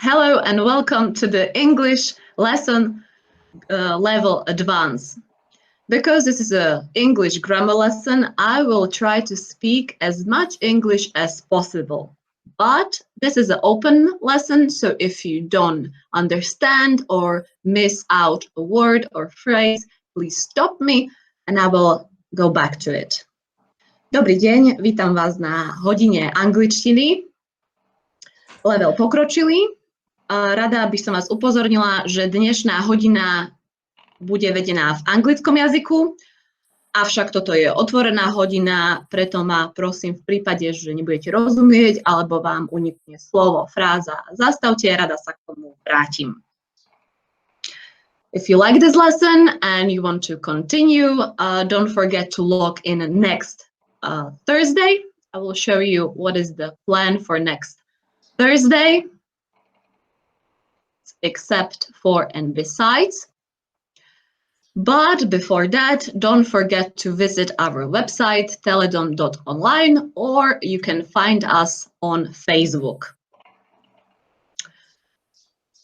Hello and welcome to the English lesson level advance. Because this is an English grammar lesson, I will try to speak as much English as possible. But this is an open lesson, so if you don't understand or miss out a word or phrase, please stop me and I will go back to it. Dobrý deň, vítam vás na hodine angličtiny, level pokročilí. Rada by som vás upozornila, že dnešná hodina bude vedená v anglickom jazyku, avšak toto je otvorená hodina, preto ma prosím v prípade, že nebudete rozumieť alebo vám unikne slovo, fráza, zastavte, rada sa k tomu vrátim. If you like this lesson and you want to continue, don't forget to log in next Thursday. I will show you what is the plan for next Thursday. Except for and besides. But before that, don't forget to visit our website teledom.online, or you can find us on Facebook.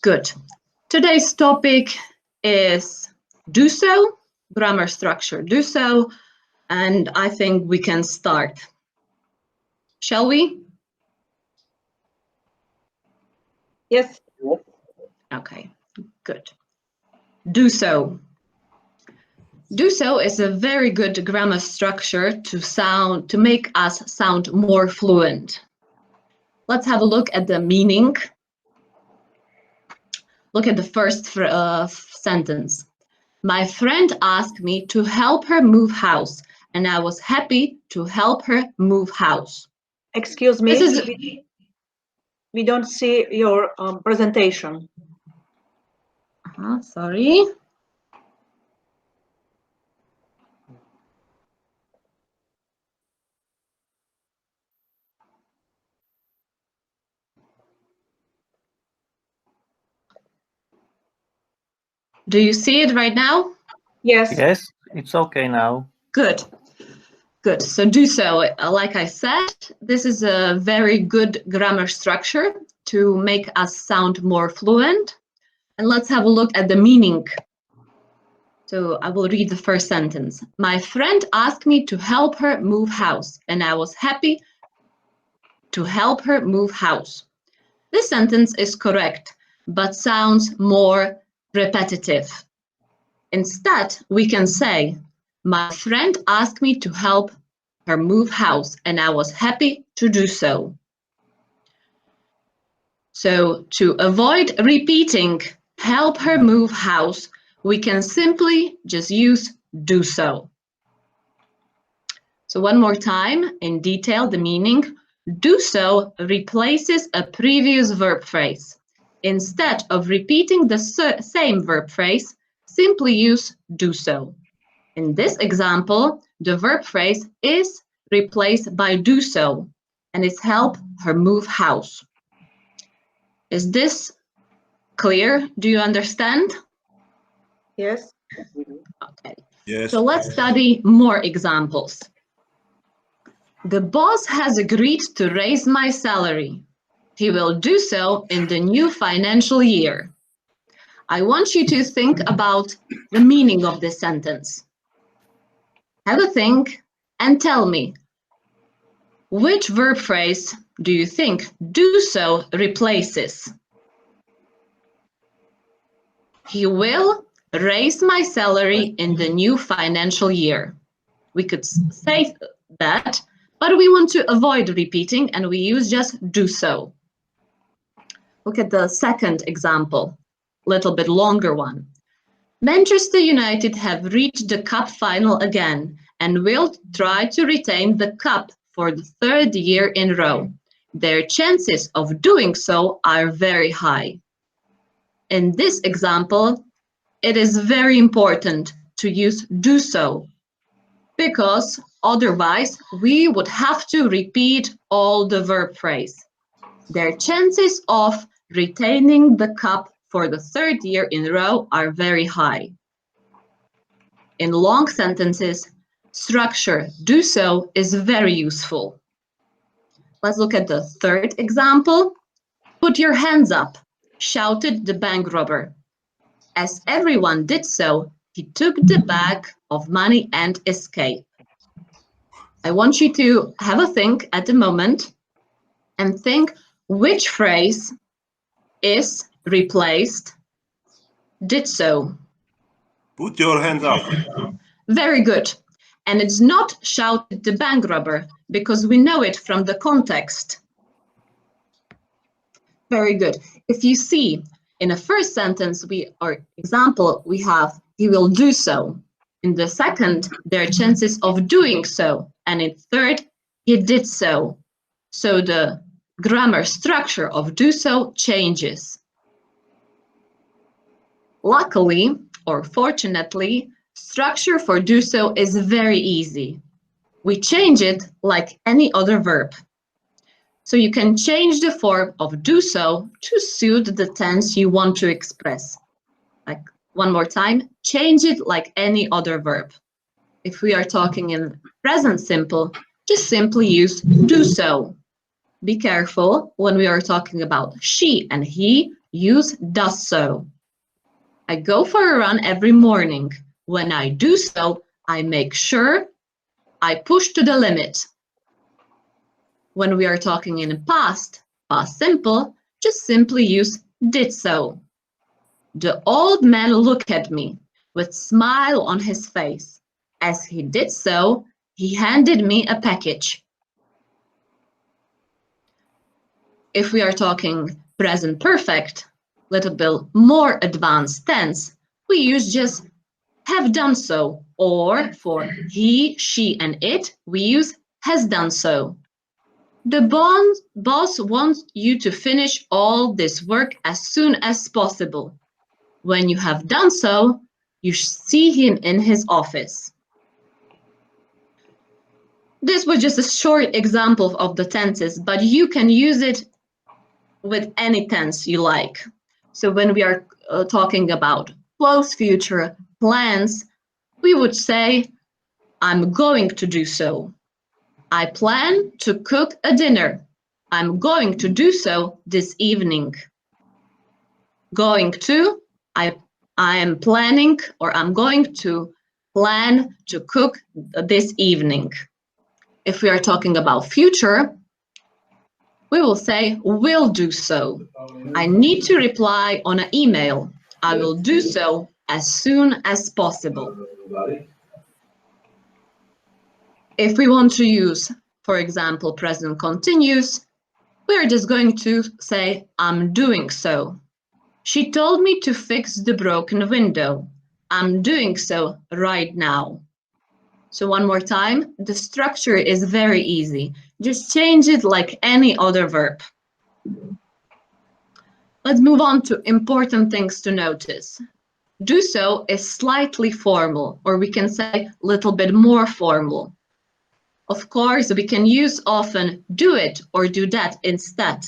Good. Today's topic is do so, grammar structure do so, and I think we can start. Shall we? Yes. Okay, good. Do so. Do so is a very good grammar structure to make us sound more fluent. Let's have a look at the meaning. Look at the first sentence. My friend asked me to help her move house, and I was happy to help her move house. Excuse me, we don't see your presentation. Sorry. Do you see it right now? Yes. Yes, it's okay now. Good. Good. So do so. Like I said, this is a very good grammar structure to make us sound more fluent. And let's have a look at the meaning. So I will read the first sentence. My friend asked me to help her move house, and I was happy to help her move house. This sentence is correct, but sounds more repetitive. Instead, we can say, my friend asked me to help her move house, and I was happy to do so. So to avoid repeating help her move house, we can simply just use do so. So one more time, in detail, the meaning. Do so replaces a previous verb phrase. Instead of repeating the same verb phrase, simply use do so. In this example, the verb phrase is replaced by do so, and it's help her move house. Is this clear? Do you understand? Yes. Okay. Yes. So let's study more examples. The boss has agreed to raise my salary. He will do so in the new financial year. I want you to think about the meaning of this sentence. Have a think and tell me, which verb phrase do you think do so replaces? He will raise my salary in the new financial year. We could say that, but we want to avoid repeating and we use just do so. Look at the second example, little bit longer one. Manchester United have reached the cup final again and will try to retain the cup for the third year in a row. Their chances of doing so are very high. In this example, it is very important to use do so, because otherwise we would have to repeat all the verb phrase. Their chances of retaining the cup for the third year in a row are very high. In long sentences, structure do so is very useful. Let's look at the third example. Put your hands up. shouted the bank robber. As everyone did so, he took the bag of money and escaped. I want you to have a think at the moment and think which phrase is replaced did so. Put your hands up. Very good. And it's not shouted the bank robber because we know it from the context. Very good. If you see in the first sentence, we have he will do so. In the second, there are chances of doing so. And in third, he did so. So the grammar structure of do so changes. Luckily, or fortunately, structure for do so is very easy. We change it like any other verb. So you can change the form of do so to suit the tense you want to express. Like one more time, change it like any other verb. If we are talking in present simple, just simply use do so. Be careful when we are talking about she and he, use does so. I go for a run every morning. When I do so, I make sure I push to the limit. When we are talking in the past simple, just simply use did so. The old man looked at me with a smile on his face. As he did so, he handed me a package. If we are talking present perfect, little bit more advanced tense, we use just have done so, or for he, she, and it, we use has done so. The boss wants you to finish all this work as soon as possible. When you have done so, you see him in his office. This was just a short example of the tenses, but you can use it with any tense you like. So when we are talking about close future plans, we would say, I'm going to do so. I plan to cook a dinner. I'm going to do so this evening. Going to, I am planning, or I'm going to plan to cook this evening. If we are talking about future, we will say will do so. I need to reply on an email. I will do so as soon as possible. If we want to use, for example, present continuous, we are just going to say I'm doing so. She told me to fix the broken window. I'm doing so right now. So one more time, the structure is very easy. Just change it like any other verb. Let's move on to important things to notice. Do so is slightly formal, or we can say a little bit more formal. Of course, we can use often do it or do that instead.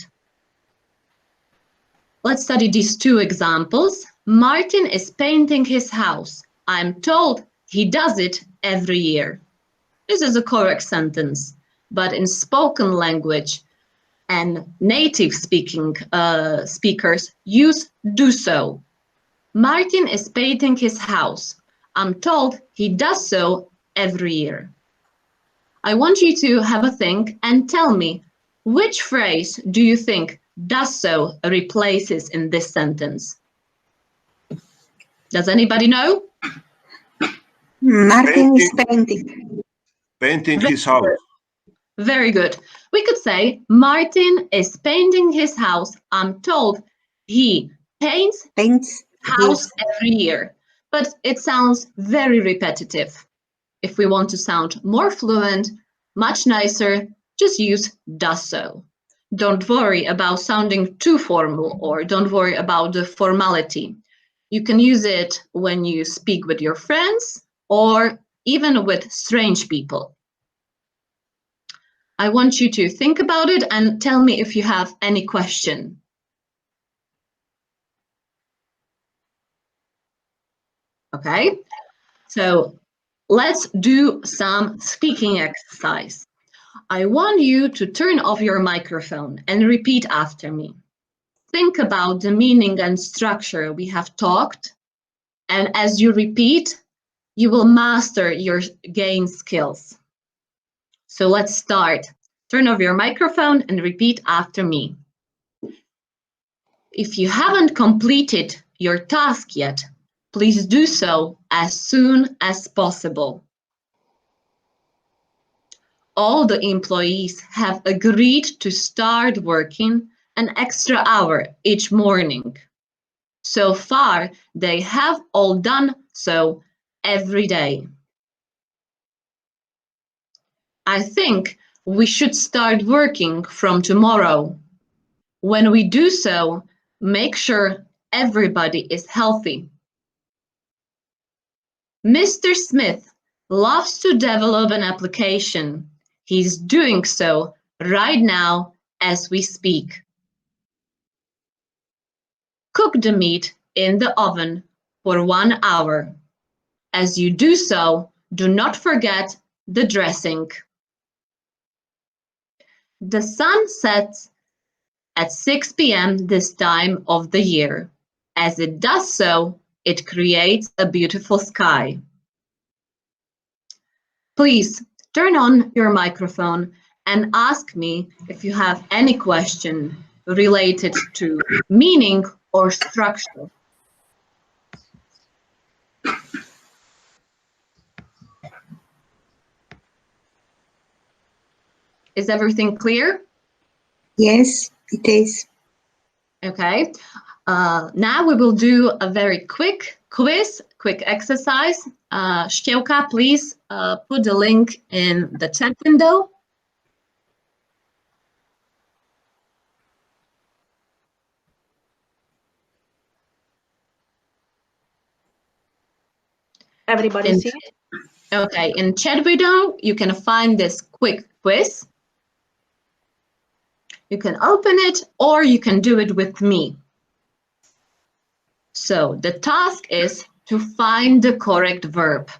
Let's study these two examples. Martin is painting his house. I'm told he does it every year. This is a correct sentence, but in spoken language and native speakers use do so. Martin is painting his house. I'm told he does so every year. I want you to have a think and tell me, which phrase do you think does so replaces in this sentence? Does anybody know? Martin is painting. Painting his house. Very good. We could say Martin is painting his house. I'm told he paints house every year. But it sounds very repetitive. If we want to sound more fluent, much nicer, just use does so. Don't worry about sounding too formal, or don't worry about the formality. You can use it when you speak with your friends or even with strange people. I want you to think about it and tell me if you have any question. Okay, so let's do some speaking exercise. I want you to turn off your microphone and repeat after me. think about the meaning and structure we have talked, and as you repeat, you will master your game skills. So let's start. Turn off your microphone and repeat after me. If you haven't completed your task yet, please do so as soon as possible. All the employees have agreed to start working an extra hour each morning. So far, they have all done so every day. I think we should start working from tomorrow. When we do so, make sure everybody is healthy. Mr. Smith loves to develop an application. He's doing so right now as we speak. Cook the meat in the oven for 1 hour. As you do so, do not forget the dressing. The sun sets at 6 p.m. this time of the year. As it does so, it creates a beautiful sky. Please turn on your microphone and ask me if you have any question related to meaning or structure. Is everything clear? Yes, it is. Okay. Now we will do a very quick quiz, quick exercise. Števka, please put the link in the chat window. Everybody see it? Okay, in chat window, you can find this quick quiz. You can open it or you can do it with me. So the task is to find the correct verb.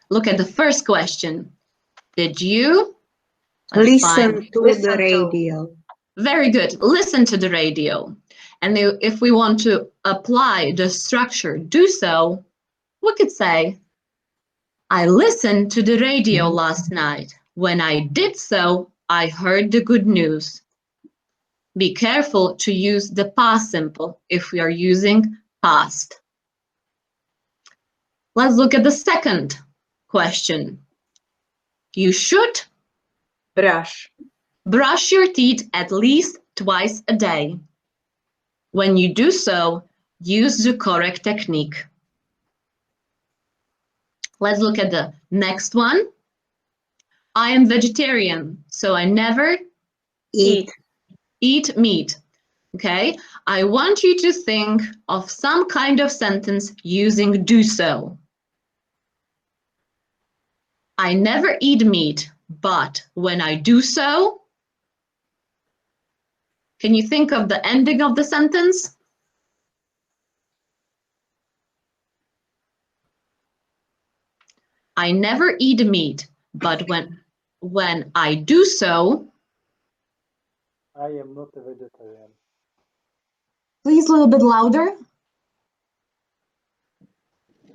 Look at the first question. Did you Listen to the radio. Very good. Listen to the radio. And if we want to apply the structure, do so, we could say, I listened to the radio last night. When I did so, I heard the good news. Be careful to use the past simple if we are using past. Let's look at the second question. You should brush your teeth at least twice a day. When you do so, use the correct technique. Let's look at the next one. I am vegetarian, so I never eat meat. Okay, I want you to think of some kind of sentence using do so. I never eat meat, but when I do so, can you think of the ending of the sentence? I never eat meat, but when I do so, I am not a vegetarian. Please a little bit louder.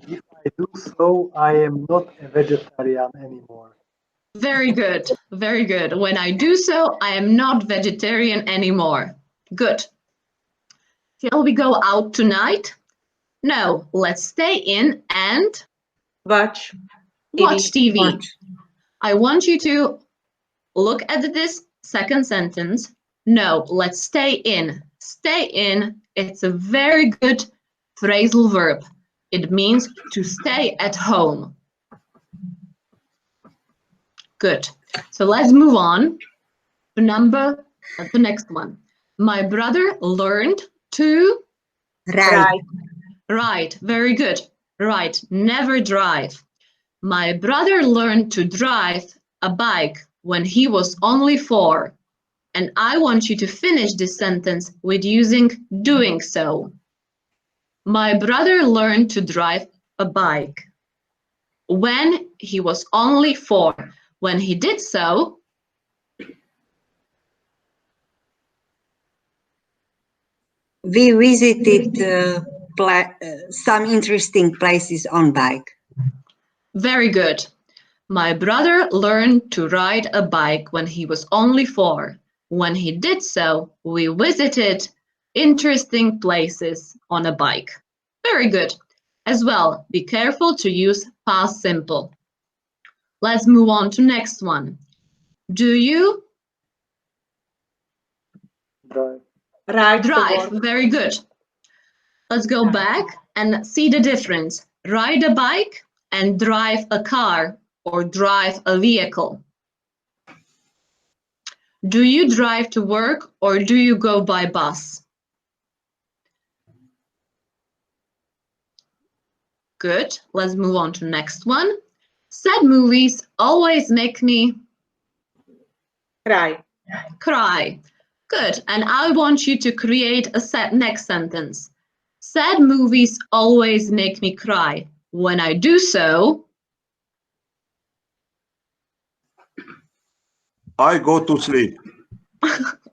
If I do so, I am not a vegetarian anymore. Very good, very good. When I do so, I am not vegetarian anymore. Good. Shall we go out tonight? No, let's stay in and Watch TV. Watch. I want you to look at this second sentence. No, let's stay in. Stay in, it's a very good phrasal verb. It means to stay at home. Good. So let's move on to the next one. My brother learned to ride. Very good. Right. Never drive. My brother learned to drive a bike when he was only 4. And I want you to finish this sentence with using doing so. My brother learned to drive a bike when he was only 4. When he did so, We visited some interesting places on bike. Very good. My brother learned to ride a bike when he was only 4. When he did so, we visited interesting places on a bike. Very good. As well, be careful to use past simple. Let's move on to next one. Do you Drive. Ride to drive? work. Very good. Let's go back and see the difference. Ride a bike and drive a car or drive a vehicle. Do you drive to work or do you go by bus? Good. Let's move on to next one. Sad movies always make me Cry. cry. Good. And I want you to create a next sentence. Sad movies always make me cry. When I do so, I go to sleep.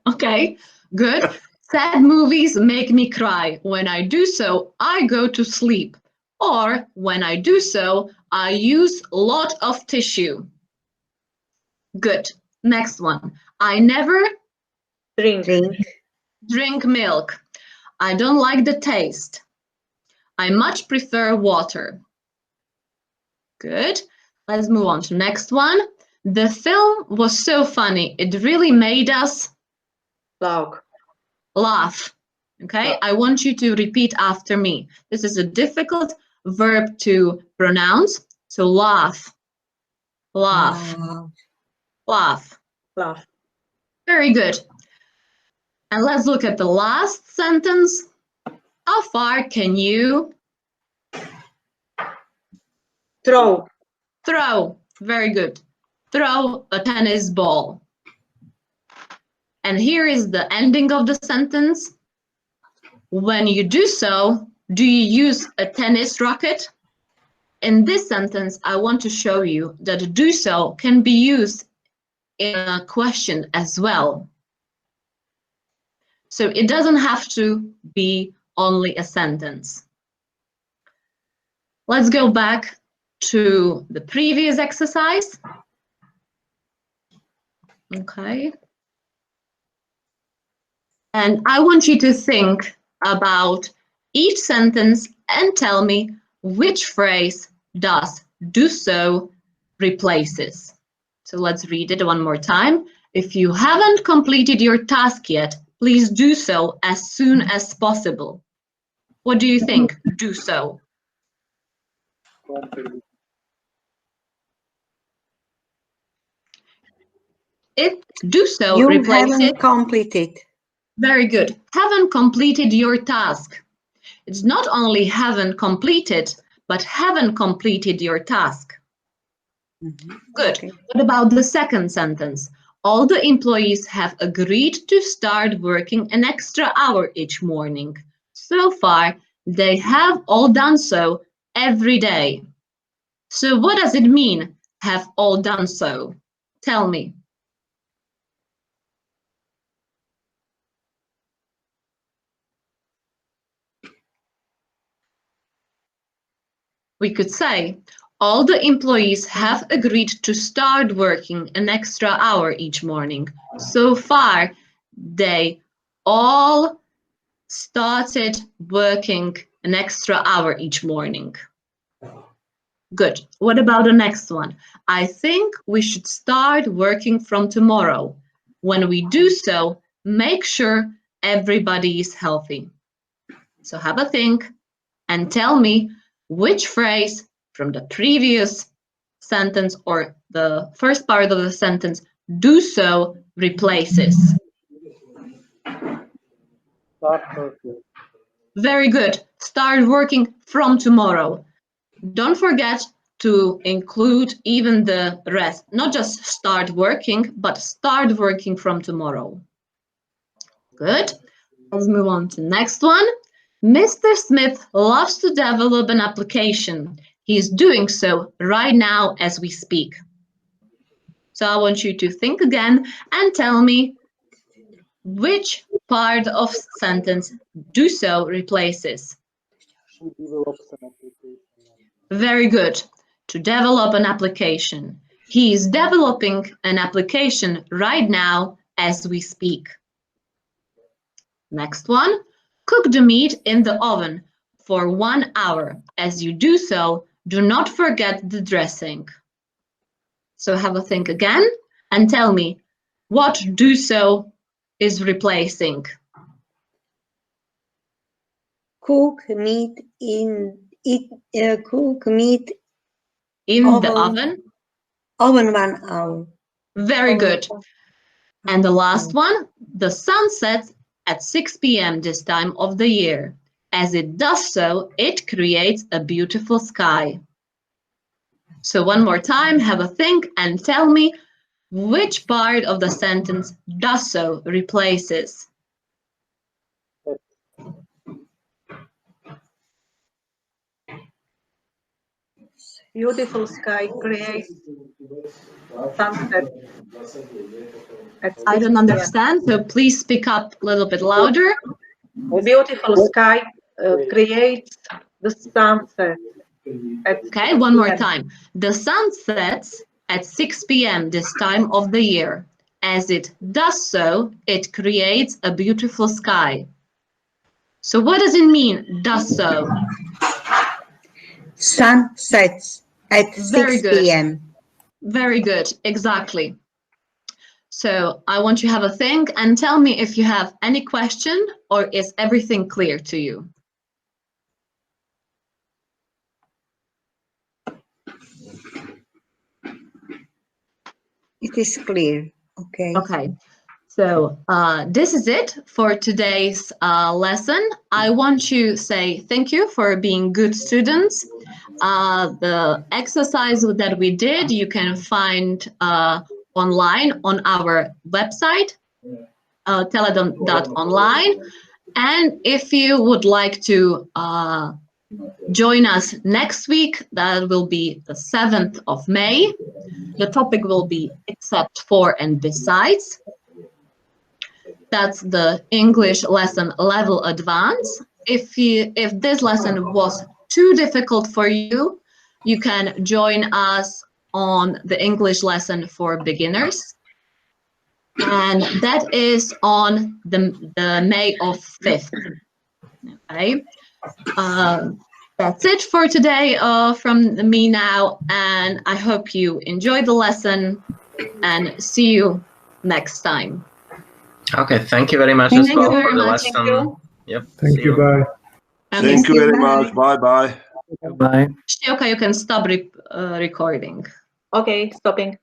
okay, good. Sad movies make me cry. When I do so, I go to sleep. Or when I do so, I use a lot of tissue. Good. Next one. I never Drink. drink milk. I don't like the taste. I much prefer water. Good. Let's move on to next one. The film was so funny. It really made us laugh. Okay, I want you to repeat after me. This is a difficult verb to pronounce. So laugh, laugh, laugh. Laugh. Very good. And let's look at the last sentence. How far can you Throw. throw? Very good. Throw a tennis ball. And here is the ending of the sentence. When you do so, do you use a tennis racket? In this sentence, I want to show you that do so can be used in a question as well. So it doesn't have to be only a sentence. Let's go back to the previous exercise. Okay. And I want you to think about each sentence and tell me which phrase does do so replaces. So let's read it one more time. If you haven't completed your task yet, please do so as soon as possible. What do you think? Do so. It do so You replaces. haven't completed. Very good. Haven't completed your task. It's not only haven't completed, but haven't completed your task. Good. Okay. What about the second sentence? All the employees have agreed to start working an extra hour each morning. So far, they have all done so every day. So what does it mean, have all done so? Tell me. We could say, all the employees have agreed to start working an extra hour each morning. So far, they all started working an extra hour each morning. Good. What about the next one? I think we should start working from tomorrow. When we do so, make sure everybody is healthy. So have a think and tell me which phrase from the previous sentence or the first part of the sentence do so replaces. Start working. Very good. Start working from tomorrow. Don't forget to include even the rest, not just start working, but start working from tomorrow. Good. Let's move on to the next one. Mr. Smith loves to develop an application. He's doing so right now as we speak. So I want you to think again and tell me which part of sentence do so replaces? She develops an application. Very good. To develop an application. He is developing an application right now as we speak. Next one. Cook the meat in the oven for 1 hour. As you do so, do not forget the dressing. So have a think again and tell me what do so is replacing. Cook meat in it. Cook meat In the Oven. oven. 1 hour. Very good. And the last one, the sun sets at 6 p.m. this time of the year. As it does so, it creates a beautiful sky. So one more time, have a think and tell me which part of the sentence does so replaces. Beautiful sky creates sunset. At I 6 don't p.m. understand, so please speak up a little bit louder. Beautiful sky creates the sunset. At Okay, 6 one more p.m. time. The sun sets at 6 p.m. this time of the year. As it does so, it creates a beautiful sky. So what does it mean, does so? Sun sets at Very 6 good. p.m. Very good, exactly. So I want you to have a think and tell me if you have any question or is everything clear to you? It is clear. Okay. Okay, so this is it for today's lesson. I want to say thank you for being good students. The exercise that we did, you can find online on our website, teledon.online. And if you would like to join us next week, that will be the 7th of May. The topic will be except for and besides. That's the English lesson level advance. If this lesson was too difficult for you, you can join us on the English lesson for beginners. And that is on the May of 5th. Okay. That's it for today from me now, and I hope you enjoyed the lesson and see you next time. Okay, thank you very much Thank as well you for very the much. lesson. Thank you. Yep. Thank see you, bye. Thank you very Bye. much. Bye-bye. Bye. Shioka, you can stop recording. Okay, stopping.